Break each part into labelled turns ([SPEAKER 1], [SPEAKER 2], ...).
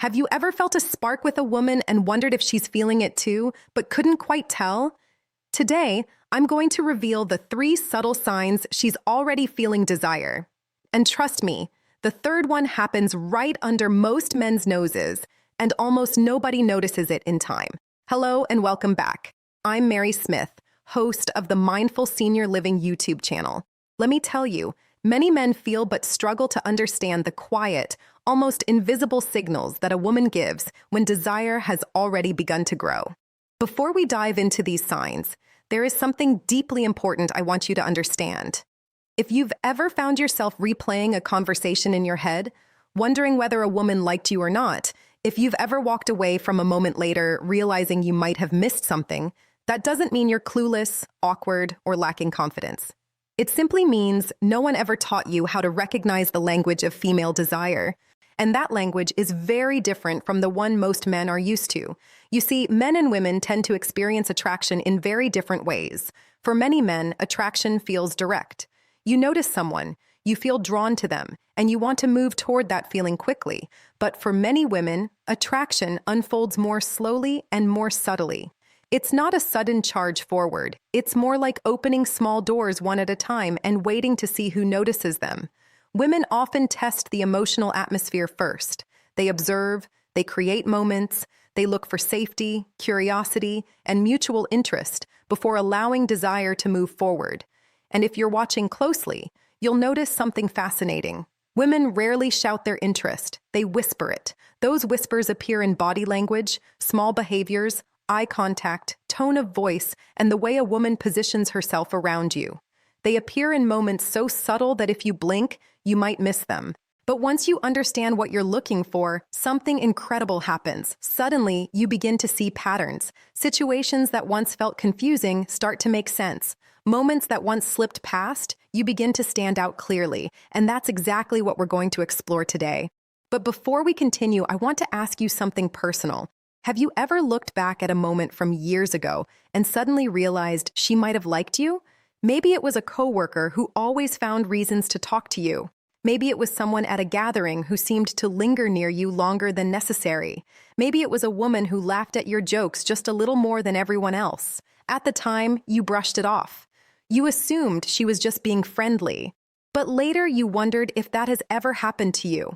[SPEAKER 1] Have you ever felt a spark with a woman and wondered if she's feeling it too, but couldn't quite tell? Today, I'm going to reveal the 3 subtle signs she's already feeling desire. And trust me, the third one happens right under most men's noses, and almost nobody notices it in time. Hello and welcome back. I'm Mary Smith, host of the Mindful Senior Living YouTube channel. Let me tell you, many men feel but struggle to understand the quiet, almost invisible signals that a woman gives when desire has already begun to grow. Before we dive into these signs, there is something deeply important I want you to understand. If you've ever found yourself replaying a conversation in your head, wondering whether a woman liked you or not, if you've ever walked away from a moment later realizing you might have missed something, that doesn't mean you're clueless, awkward, or lacking confidence. It simply means no one ever taught you how to recognize the language of female desire. And that language is very different from the one most men are used to. You see, men and women tend to experience attraction in very different ways. For many men, attraction feels direct. You notice someone, you feel drawn to them, and you want to move toward that feeling quickly. But for many women, attraction unfolds more slowly and more subtly. It's not a sudden charge forward. It's more like opening small doors one at a time and waiting to see who notices them. Women often test the emotional atmosphere first. They observe, they create moments, they look for safety, curiosity, and mutual interest before allowing desire to move forward. And if you're watching closely, you'll notice something fascinating. Women rarely shout their interest, they whisper it. Those whispers appear in body language, small behaviors, eye contact, tone of voice, and the way a woman positions herself around you. They appear in moments so subtle that if you blink, you might miss them. But once you understand what you're looking for, something incredible happens. Suddenly, you begin to see patterns. Situations that once felt confusing start to make sense. Moments that once slipped past, you begin to stand out clearly. And that's exactly what we're going to explore today. But before we continue, I want to ask you something personal. Have you ever looked back at a moment from years ago and suddenly realized she might have liked you? Maybe it was a coworker who always found reasons to talk to you. Maybe it was someone at a gathering who seemed to linger near you longer than necessary. Maybe it was a woman who laughed at your jokes just a little more than everyone else. At the time, you brushed it off. You assumed she was just being friendly. But later you wondered if that has ever happened to you.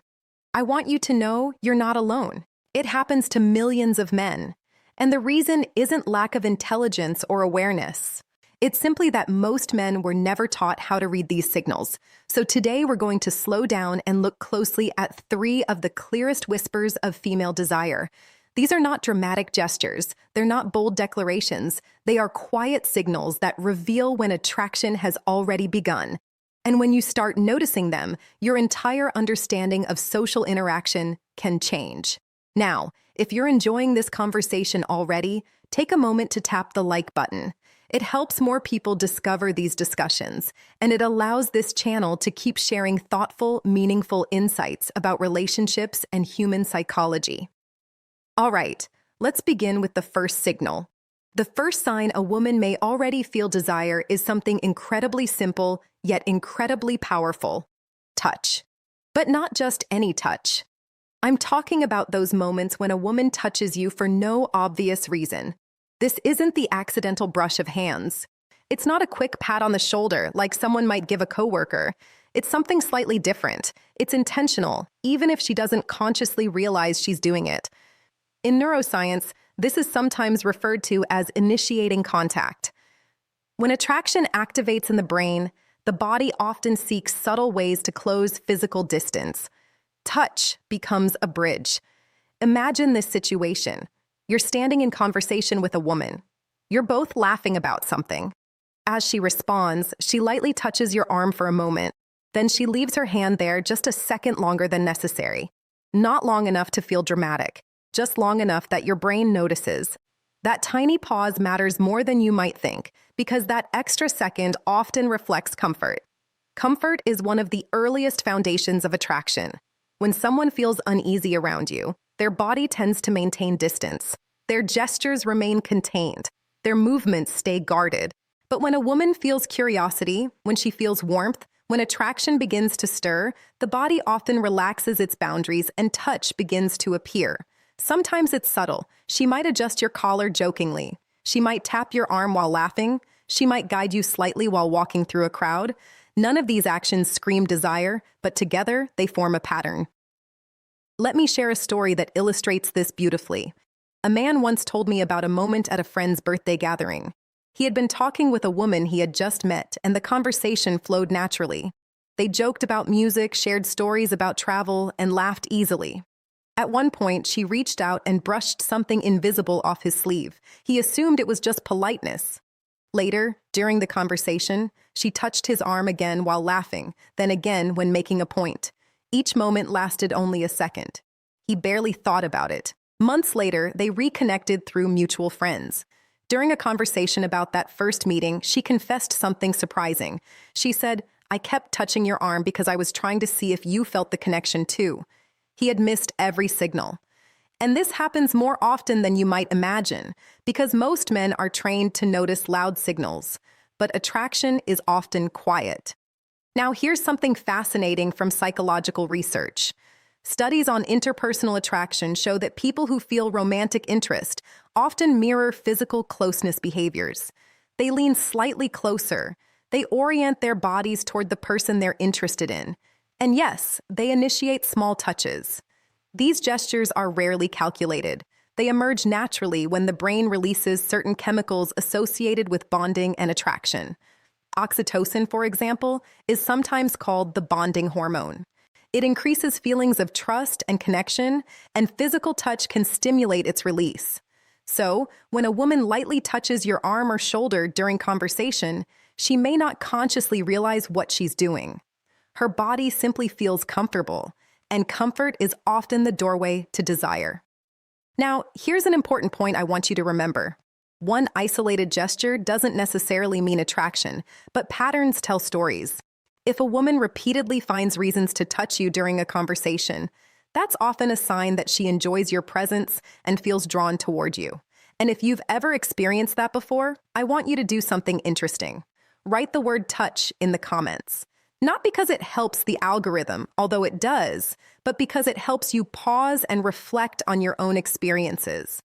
[SPEAKER 1] I want you to know you're not alone. It happens to millions of men. And the reason isn't lack of intelligence or awareness. It's simply that most men were never taught how to read these signals. So today we're going to slow down and look closely at 3 of the clearest whispers of female desire. These are not dramatic gestures. They're not bold declarations. They are quiet signals that reveal when attraction has already begun. And when you start noticing them, your entire understanding of social interaction can change. Now, if you're enjoying this conversation already, take a moment to tap the like button. It helps more people discover these discussions, and it allows this channel to keep sharing thoughtful, meaningful insights about relationships and human psychology. All right, let's begin with the first signal. The first sign a woman may already feel desire is something incredibly simple, yet incredibly powerful: touch. But not just any touch. I'm talking about those moments when a woman touches you for no obvious reason. This isn't the accidental brush of hands. It's not a quick pat on the shoulder like someone might give a coworker. It's something slightly different. It's intentional, even if she doesn't consciously realize she's doing it. In neuroscience, this is sometimes referred to as initiating contact. When attraction activates in the brain, the body often seeks subtle ways to close physical distance. Touch becomes a bridge. Imagine this situation. You're standing in conversation with a woman. You're both laughing about something. As she responds, she lightly touches your arm for a moment. Then she leaves her hand there just a second longer than necessary. Not long enough to feel dramatic, just long enough that your brain notices. That tiny pause matters more than you might think, because that extra second often reflects comfort. Comfort is one of the earliest foundations of attraction. When someone feels uneasy around you, their body tends to maintain distance. Their gestures remain contained. Their movements stay guarded. But when a woman feels curiosity, when she feels warmth, When attraction begins to stir, the body often relaxes its boundaries and touch begins to appear. Sometimes it's subtle. She might adjust your collar jokingly. She might tap your arm while laughing. She might guide you slightly while walking through a crowd. None of these actions scream desire, but together they form a pattern. Let me share a story that illustrates this beautifully. A man once told me about a moment at a friend's birthday gathering. He had been talking with a woman he had just met, and the conversation flowed naturally. They joked about music, shared stories about travel, and laughed easily. At one point, she reached out and brushed something invisible off his sleeve. He assumed it was just politeness. Later, during the conversation, she touched his arm again while laughing, then again when making a point. Each moment lasted only a second. He barely thought about it. Months later, they reconnected through mutual friends. During a conversation about that first meeting, she confessed something surprising. She said, "I kept touching your arm because I was trying to see if you felt the connection too." He had missed every signal. And this happens more often than you might imagine, because most men are trained to notice loud signals, but attraction is often quiet. Now, here's something fascinating from psychological research. Studies on interpersonal attraction show that people who feel romantic interest often mirror physical closeness behaviors. They lean slightly closer. They orient their bodies toward the person they're interested in. And yes, they initiate small touches. These gestures are rarely calculated. They emerge naturally when the brain releases certain chemicals associated with bonding and attraction. Oxytocin, for example, is sometimes called the bonding hormone. It increases feelings of trust and connection, and physical touch can stimulate its release. So, when a woman lightly touches your arm or shoulder during conversation, she may not consciously realize what she's doing. Her body simply feels comfortable, and comfort is often the doorway to desire. Now, here's an important point I want you to remember. One isolated gesture doesn't necessarily mean attraction, but patterns tell stories. If a woman repeatedly finds reasons to touch you during a conversation, that's often a sign that she enjoys your presence and feels drawn toward you. And if you've ever experienced that before, I want you to do something interesting. Write the word touch in the comments. Not because it helps the algorithm, although it does, but because it helps you pause and reflect on your own experiences.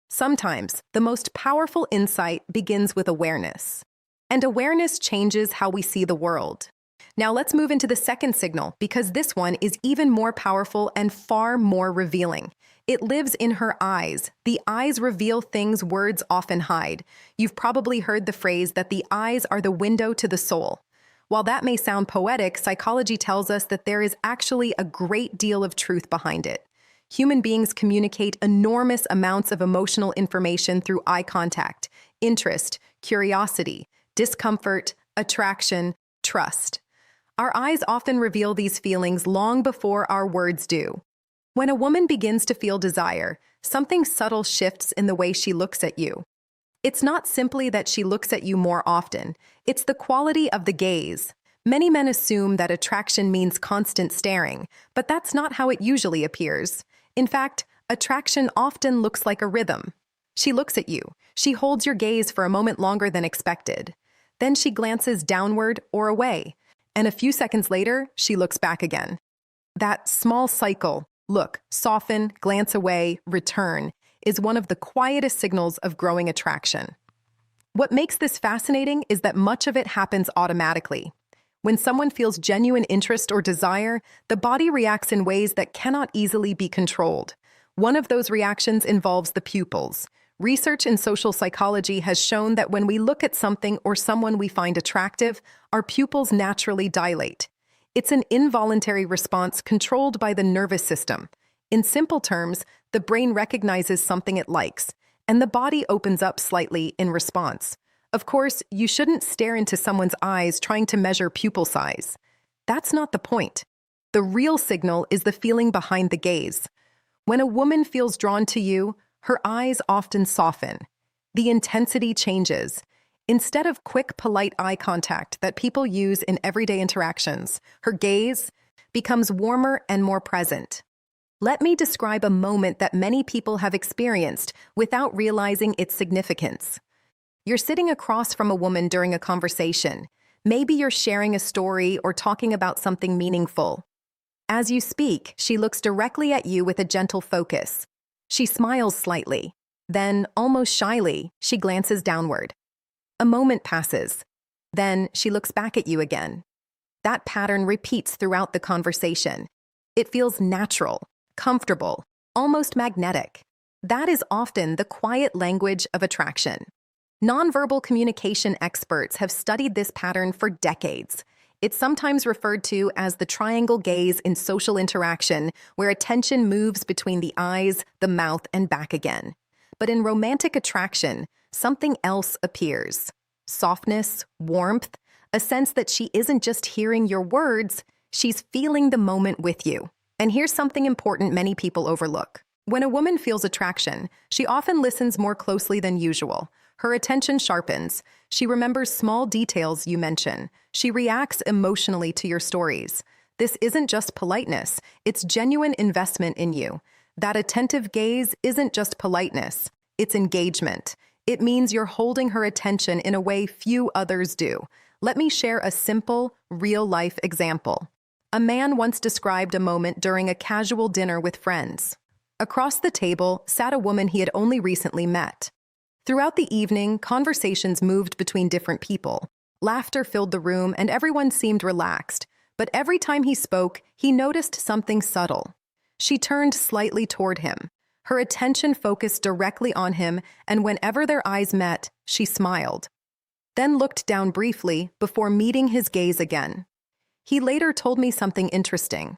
[SPEAKER 1] Sometimes, the most powerful insight begins with awareness. And awareness changes how we see the world. Now let's move into the second signal, because this one is even more powerful and far more revealing. It lives in her eyes. The eyes reveal things words often hide. You've probably heard the phrase that the eyes are the window to the soul. While that may sound poetic, psychology tells us that there is actually a great deal of truth behind it. Human beings communicate enormous amounts of emotional information through eye contact, interest, curiosity, discomfort, attraction, trust. Our eyes often reveal these feelings long before our words do. When a woman begins to feel desire, something subtle shifts in the way she looks at you. It's not simply that she looks at you more often, it's the quality of the gaze. Many men assume that attraction means constant staring, but that's not how it usually appears. In fact, attraction often looks like a rhythm. She looks at you. She holds your gaze for a moment longer than expected. Then she glances downward or away, and a few seconds later, she looks back again. That small cycle, look, soften, glance away, return, is one of the quietest signals of growing attraction. What makes this fascinating is that much of it happens automatically. When someone feels genuine interest or desire, the body reacts in ways that cannot easily be controlled. One of those reactions involves the pupils. Research in social psychology has shown that when we look at something or someone we find attractive, our pupils naturally dilate. It's an involuntary response controlled by the nervous system. In simple terms, the brain recognizes something it likes, and the body opens up slightly in response. Of course, you shouldn't stare into someone's eyes trying to measure pupil size. That's not the point. The real signal is the feeling behind the gaze. When a woman feels drawn to you, her eyes often soften. The intensity changes. Instead of quick, polite eye contact that people use in everyday interactions, her gaze becomes warmer and more present. Let me describe a moment that many people have experienced without realizing its significance. You're sitting across from a woman during a conversation. Maybe you're sharing a story or talking about something meaningful. As you speak, she looks directly at you with a gentle focus. She smiles slightly. Then, almost shyly, she glances downward. A moment passes. Then, she looks back at you again. That pattern repeats throughout the conversation. It feels natural, comfortable, almost magnetic. That is often the quiet language of attraction. Nonverbal communication experts have studied this pattern for decades. It's sometimes referred to as the triangle gaze in social interaction, where attention moves between the eyes, the mouth, and back again. But in romantic attraction, something else appears. Softness, warmth, a sense that she isn't just hearing your words, she's feeling the moment with you. And here's something important many people overlook. When a woman feels attraction, she often listens more closely than usual. Her attention sharpens. She remembers small details you mention. She reacts emotionally to your stories. This isn't just politeness, it's genuine investment in you. That attentive gaze isn't just politeness, it's engagement. It means you're holding her attention in a way few others do. Let me share a simple, real-life example. A man once described a moment during a casual dinner with friends. Across the table sat a woman he had only recently met. Throughout the evening, conversations moved between different people. Laughter filled the room and everyone seemed relaxed, but every time he spoke, he noticed something subtle. She turned slightly toward him. Her attention focused directly on him, and whenever their eyes met, she smiled. Then looked down briefly before meeting his gaze again. He later told me something interesting.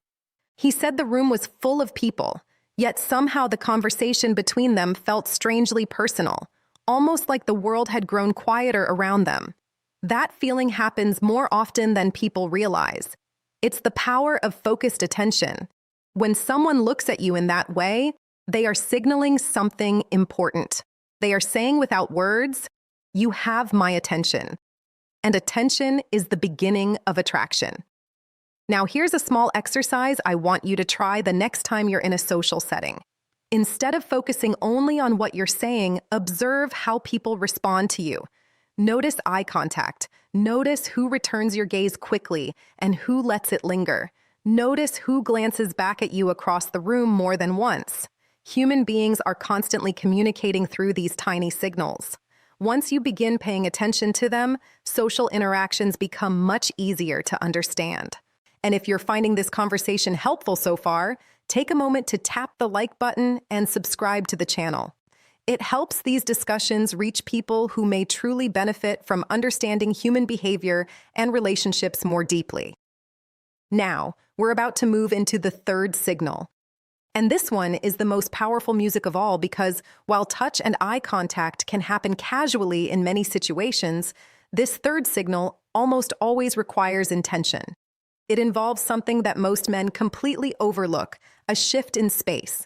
[SPEAKER 1] He said the room was full of people, yet somehow the conversation between them felt strangely personal, almost like the world had grown quieter around them. That feeling happens more often than people realize. It's the power of focused attention. When someone looks at you in that way, they are signaling something important. They are saying without words, "You have my attention." And attention is the beginning of attraction. Now, here's a small exercise I want you to try the next time you're in a social setting. Instead of focusing only on what you're saying, observe how people respond to you. Notice eye contact. Notice who returns your gaze quickly and who lets it linger. Notice who glances back at you across the room more than once. Human beings are constantly communicating through these tiny signals. Once you begin paying attention to them, social interactions become much easier to understand. And if you're finding this conversation helpful so far, take a moment to tap the like button and subscribe to the channel. It helps these discussions reach people who may truly benefit from understanding human behavior and relationships more deeply. Now, we're about to move into the third signal. And this one is the most powerful music of all because while touch and eye contact can happen casually in many situations, this third signal almost always requires intention. It involves something that most men completely overlook, a shift in space.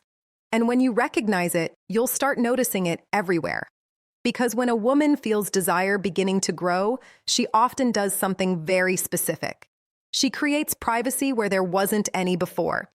[SPEAKER 1] And when you recognize it, you'll start noticing it everywhere. Because when a woman feels desire beginning to grow, she often does something very specific. She creates privacy where there wasn't any before.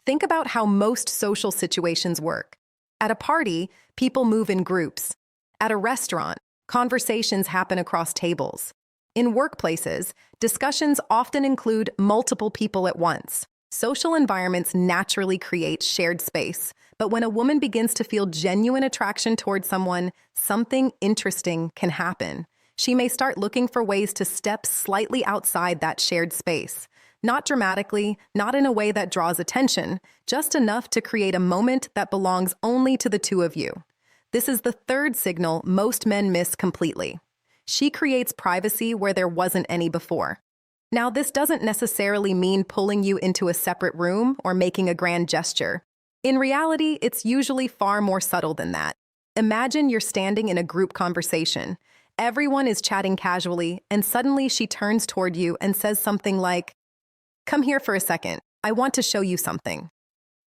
[SPEAKER 1] Think about how most social situations work. At a party, people move in groups. At a restaurant, conversations happen across tables. In workplaces, discussions often include multiple people at once. Social environments naturally create shared space, but when a woman begins to feel genuine attraction toward someone, something interesting can happen. She may start looking for ways to step slightly outside that shared space. Not dramatically, not in a way that draws attention, just enough to create a moment that belongs only to the two of you. This is the third signal most men miss completely. She creates privacy where there wasn't any before. Now, this doesn't necessarily mean pulling you into a separate room or making a grand gesture. In reality, it's usually far more subtle than that. Imagine you're standing in a group conversation. Everyone is chatting casually, and suddenly she turns toward you and says something like, "Come here for a second. I want to show you something."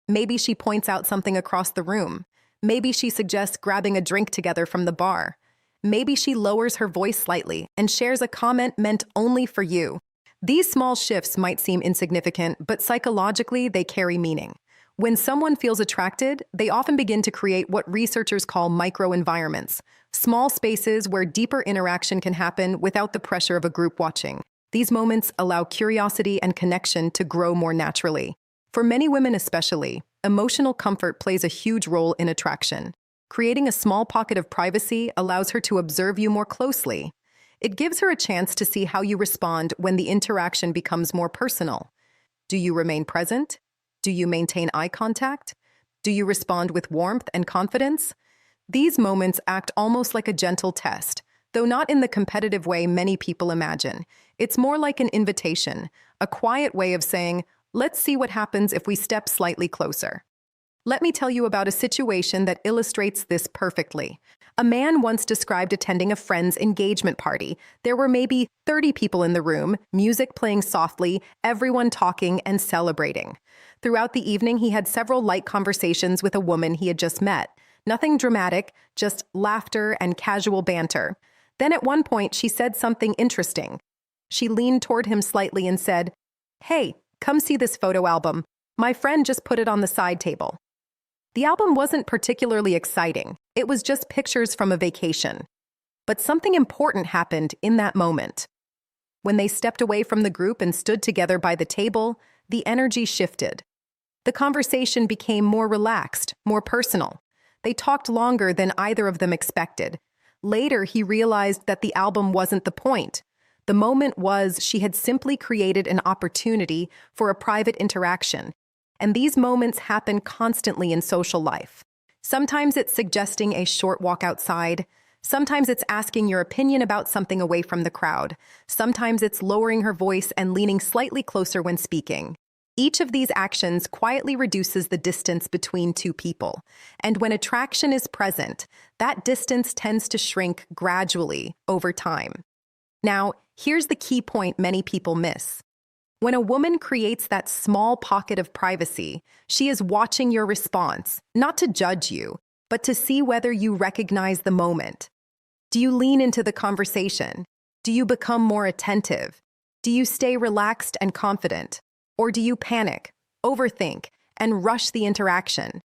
[SPEAKER 1] Maybe she points out something across the room. Maybe she suggests grabbing a drink together from the bar. Maybe she lowers her voice slightly and shares a comment meant only for you. These small shifts might seem insignificant, but psychologically they carry meaning. When someone feels attracted, they often begin to create what researchers call microenvironments, small spaces where deeper interaction can happen without the pressure of a group watching. These moments allow curiosity and connection to grow more naturally. For many women especially, emotional comfort plays a huge role in attraction. Creating a small pocket of privacy allows her to observe you more closely. It gives her a chance to see how you respond when the interaction becomes more personal. Do you remain present? Do you maintain eye contact? Do you respond with warmth and confidence? These moments act almost like a gentle test, though not in the competitive way many people imagine. It's more like an invitation, a quiet way of saying, let's see what happens if we step slightly closer. Let me tell you about a situation that illustrates this perfectly. A man once described attending a friend's engagement party. There were maybe 30 people in the room, music playing softly, everyone talking and celebrating. Throughout the evening, he had several light conversations with a woman he had just met. Nothing dramatic, just laughter and casual banter. Then at one point, she said something interesting. She leaned toward him slightly and said, "Hey, come see this photo album. My friend just put it on the side table." The album wasn't particularly exciting. It was just pictures from a vacation. But something important happened in that moment. When they stepped away from the group and stood together by the table, the energy shifted. The conversation became more relaxed, more personal. They talked longer than either of them expected. Later, he realized that the album wasn't the point. The moment was she had simply created an opportunity for a private interaction. And these moments happen constantly in social life. Sometimes it's suggesting a short walk outside. Sometimes it's asking your opinion about something away from the crowd. Sometimes it's lowering her voice and leaning slightly closer when speaking. Each of these actions quietly reduces the distance between two people. And when attraction is present, that distance tends to shrink gradually over time. Now, here's the key point many people miss. When a woman creates that small pocket of privacy, she is watching your response, not to judge you, but to see whether you recognize the moment. Do you lean into the conversation? Do you become more attentive? Do you stay relaxed and confident? Or do you panic, overthink, and rush the interaction?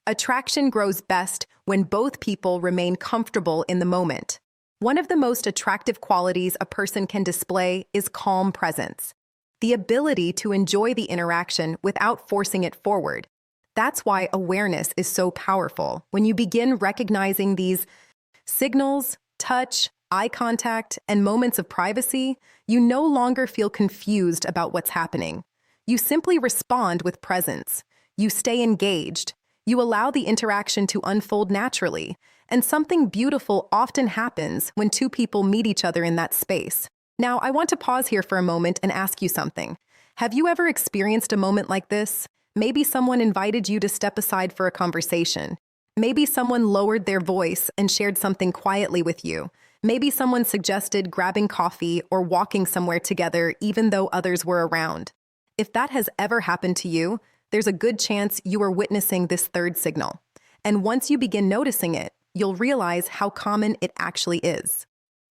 [SPEAKER 1] Attraction grows best when both people remain comfortable in the moment. One of the most attractive qualities a person can display is calm presence. The ability to enjoy the interaction without forcing it forward. That's why awareness is so powerful. When you begin recognizing these signals, touch, eye contact, and moments of privacy, you no longer feel confused about what's happening. You simply respond with presence. You stay engaged. You allow the interaction to unfold naturally. And something beautiful often happens when two people meet each other in that space. Now, I want to pause here for a moment and ask you something. Have you ever experienced a moment like this? Maybe someone invited you to step aside for a conversation. Maybe someone lowered their voice and shared something quietly with you. Maybe someone suggested grabbing coffee or walking somewhere together even though others were around. If that has ever happened to you, there's a good chance you are witnessing this third signal. And once you begin noticing it, you'll realize how common it actually is.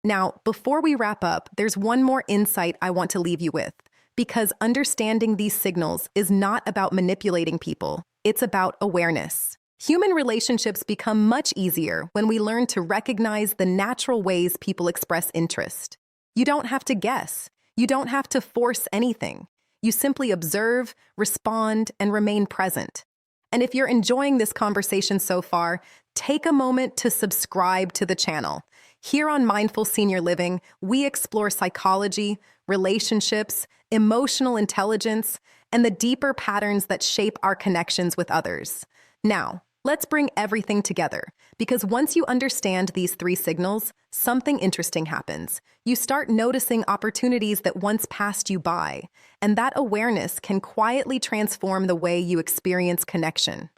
[SPEAKER 1] Now, before we wrap up, there's one more insight I want to leave you with, because understanding these signals is not about manipulating people, it's about awareness. Human relationships become much easier when we learn to recognize the natural ways people express interest. You don't have to guess. You don't have to force anything. You simply observe, respond, and remain present. And if you're enjoying this conversation so far, take a moment to subscribe to the channel. Here on Mindful Senior Living, we explore psychology, relationships, emotional intelligence, and the deeper patterns that shape our connections with others. Now, let's bring everything together, because once you understand these three signals, something interesting happens. You start noticing opportunities that once passed you by, and that awareness can quietly transform the way you experience connection.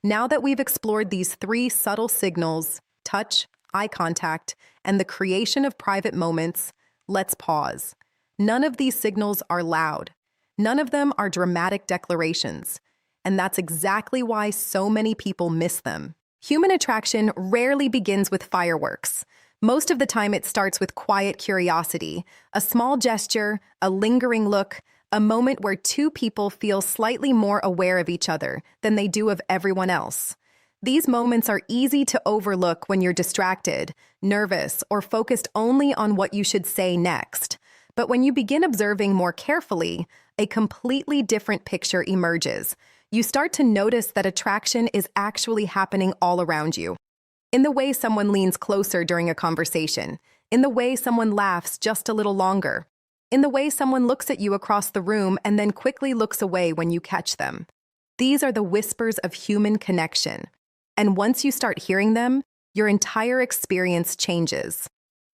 [SPEAKER 1] Now that we've explored these three subtle signals, touch, eye contact, and the creation of private moments, let's pause. None of these signals are loud. None of them are dramatic declarations. And that's exactly why so many people miss them. Human attraction rarely begins with fireworks. Most of the time it starts with quiet curiosity, a small gesture, a lingering look, a moment where two people feel slightly more aware of each other than they do of everyone else. These moments are easy to overlook when you're distracted, nervous, or focused only on what you should say next. But when you begin observing more carefully, a completely different picture emerges. You start to notice that attraction is actually happening all around you. In the way someone leans closer during a conversation, in the way someone laughs just a little longer, in the way someone looks at you across the room and then quickly looks away when you catch them. These are the whispers of human connection. And once you start hearing them, your entire experience changes.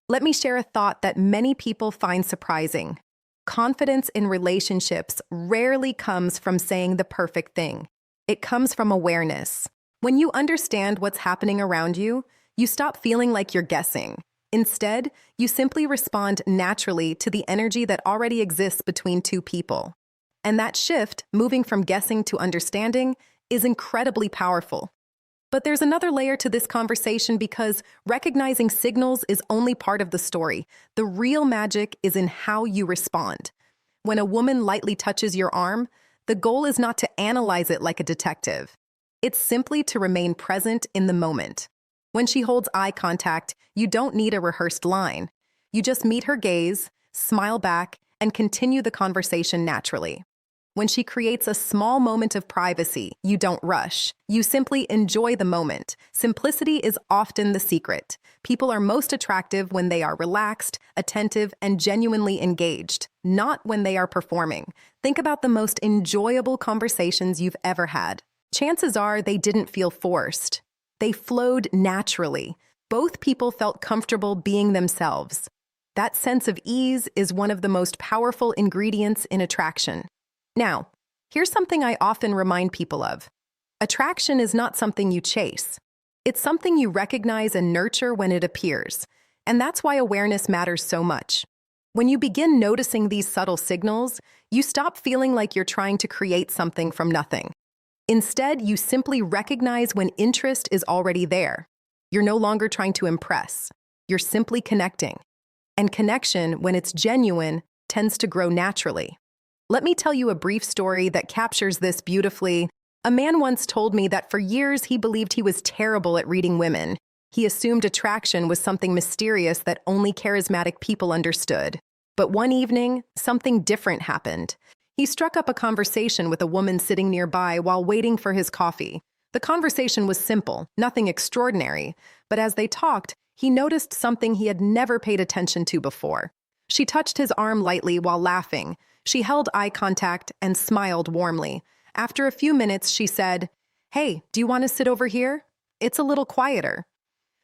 [SPEAKER 1] Let me share a thought that many people find surprising. Confidence in relationships rarely comes from saying the perfect thing. It comes from awareness. When you understand what's happening around you, you stop feeling like you're guessing. Instead, you simply respond naturally to the energy that already exists between two people. And that shift, moving from guessing to understanding, is incredibly powerful. But there's another layer to this conversation because recognizing signals is only part of the story. The real magic is in how you respond. When a woman lightly touches your arm, the goal is not to analyze it like a detective. It's simply to remain present in the moment. When she holds eye contact, you don't need a rehearsed line. You just meet her gaze, smile back, and continue the conversation naturally. When she creates a small moment of privacy, you don't rush. You simply enjoy the moment. Simplicity is often the secret. People are most attractive when they are relaxed, attentive, and genuinely engaged, not when they are performing. Think about the most enjoyable conversations you've ever had. Chances are they didn't feel forced. They flowed naturally. Both people felt comfortable being themselves. That sense of ease is one of the most powerful ingredients in attraction. Now, here's something I often remind people of. Attraction is not something you chase. It's something you recognize and nurture when it appears. And that's why awareness matters so much. When you begin noticing these subtle signals, you stop feeling like you're trying to create something from nothing. Instead, you simply recognize when interest is already there. You're no longer trying to impress. You're simply connecting. And connection, when it's genuine, tends to grow naturally. Let me tell you a brief story that captures this beautifully. A man once told me that for years he believed he was terrible at reading women. He assumed attraction was something mysterious that only charismatic people understood. But one evening, something different happened. He struck up a conversation with a woman sitting nearby while waiting for his coffee. The conversation was simple, nothing extraordinary, but as they talked, he noticed something he had never paid attention to before. She touched his arm lightly while laughing. She held eye contact and smiled warmly. After a few minutes, she said, "Hey, do you want to sit over here? It's a little quieter."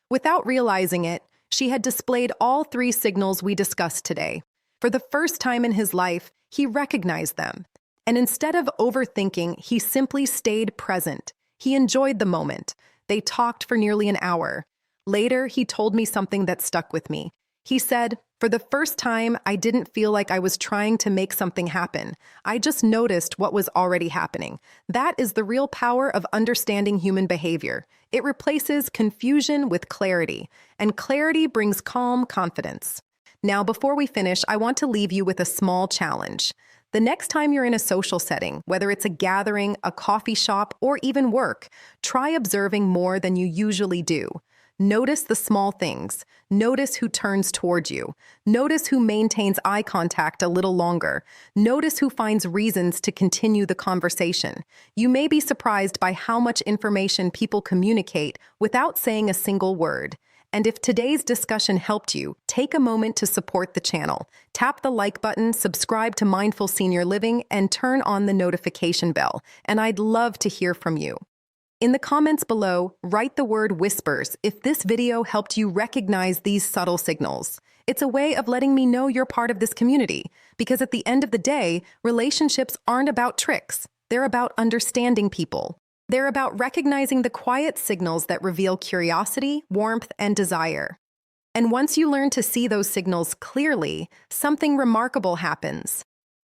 [SPEAKER 1] Without realizing it, she had displayed all three signals we discussed today. For the first time in his life, he recognized them. And instead of overthinking, he simply stayed present. He enjoyed the moment. They talked for nearly an hour. Later, he told me something that stuck with me. He said, "For the first time, I didn't feel like I was trying to make something happen. I just noticed what was already happening." That is the real power of understanding human behavior. It replaces confusion with clarity, and clarity brings calm confidence. Now, before we finish, I want to leave you with a small challenge. The next time you're in a social setting, whether it's a gathering, a coffee shop, or even work, try observing more than you usually do. Notice the small things. Notice who turns towards you. Notice who maintains eye contact a little longer. Notice who finds reasons to continue the conversation. You may be surprised by how much information people communicate without saying a single word. And if today's discussion helped you, take a moment to support the channel. Tap the like button, subscribe to Mindful Senior Living, and turn on the notification bell. And I'd love to hear from you. In the comments below, write the word whispers if this video helped you recognize these subtle signals. It's a way of letting me know you're part of this community, because at the end of the day, relationships aren't about tricks. They're about understanding people. They're about recognizing the quiet signals that reveal curiosity, warmth, and desire. And once you learn to see those signals clearly, something remarkable happens.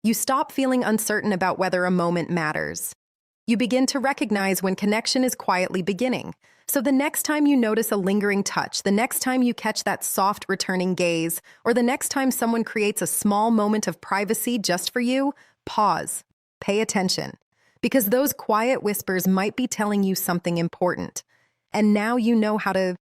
[SPEAKER 1] You stop feeling uncertain about whether a moment matters. You begin to recognize when connection is quietly beginning. So the next time you notice a lingering touch, the next time you catch that soft returning gaze, or the next time someone creates a small moment of privacy just for you, pause, pay attention. Because those quiet whispers might be telling you something important. And now you know how to